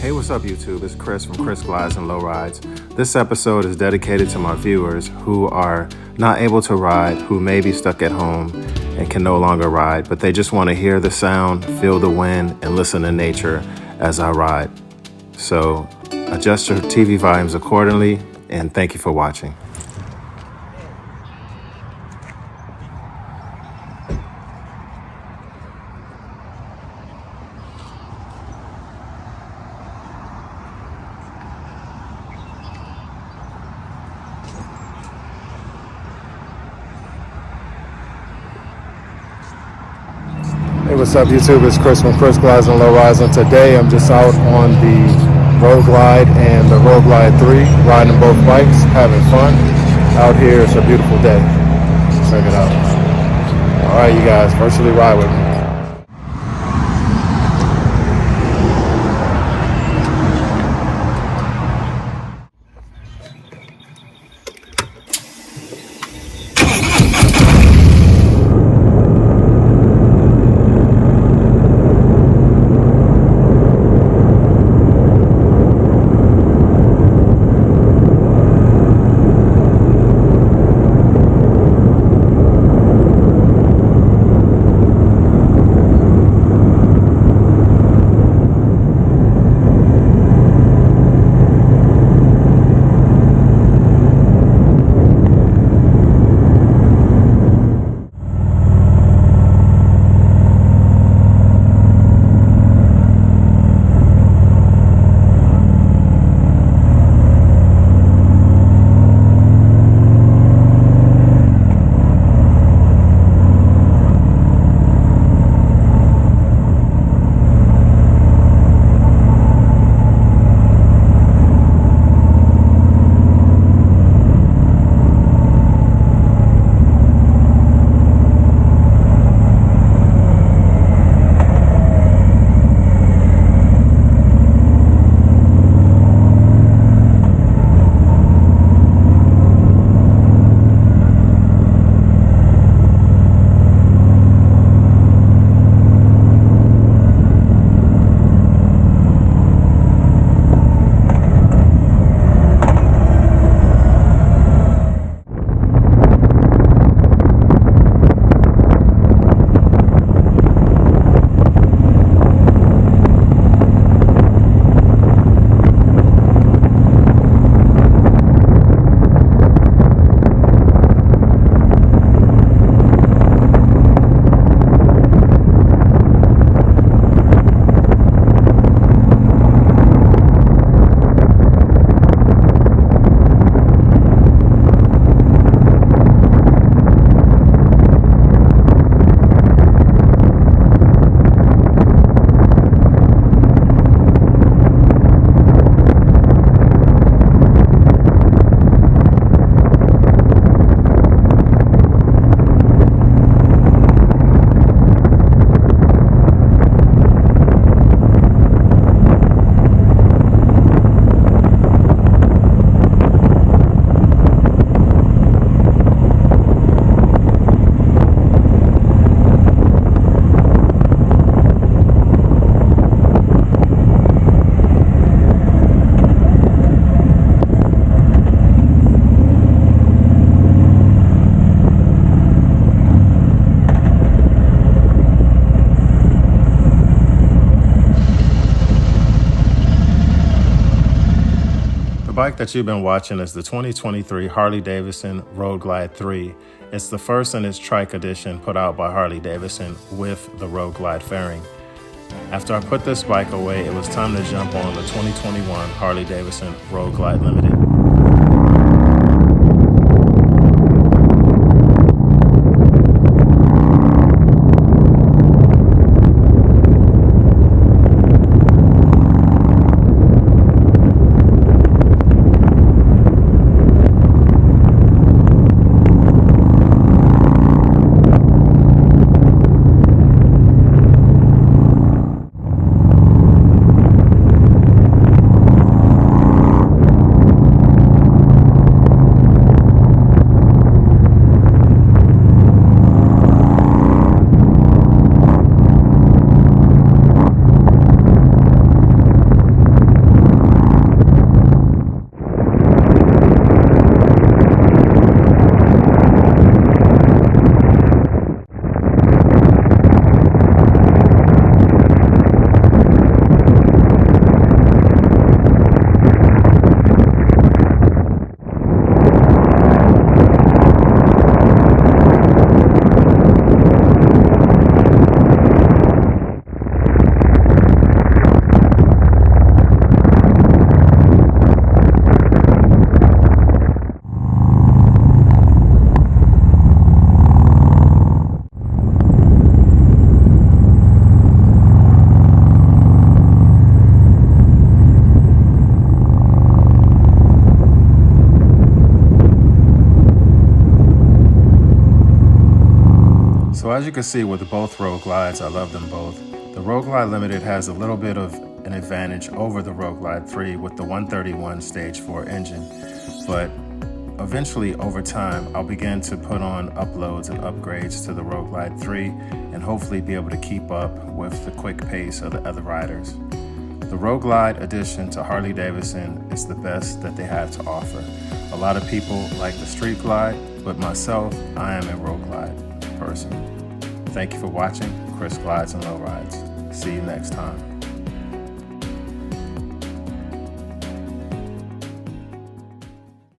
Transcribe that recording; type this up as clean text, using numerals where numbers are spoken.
Hey, what's up YouTube? It's Chris from Chris Glides and Low Rides. This episode is dedicated to my viewers who are not able to ride, who may be stuck at home and can no longer ride, but they just want to hear the sound, feel the wind, and listen to nature as I ride. So adjust your TV volumes accordingly, and thank you for watching. Hey, what's up YouTube? It's Chris from Chris Glides and Low Rides, and today I'm just out on the Road Glide and the Road Glide 3, riding both bikes, having fun. Out here, it's a beautiful day. Check it out. Alright you guys, virtually ride with me. The bike that you've been watching is the 2023 Harley-Davidson Road Glide 3. It's the first in its trike edition put out by Harley-Davidson with the Road Glide fairing. After I put this bike away, it was time to jump on the 2021 Harley-Davidson Road Glide Limited. as you can see with both Road Glides, I love them both. The Road Glide Limited has a little bit of an advantage over the Road Glide 3 with the 131 Stage 4 engine, but eventually over time I'll begin to put on uploads and upgrades to the Road Glide 3 and hopefully be able to keep up with the quick pace of the other riders. The Road Glide addition to Harley-Davidson is the best that they have to offer. A lot of people like the Street Glide, but myself, I am a Road Glide person. Thank you for watching Chris Glides and Low Rides. See you next time.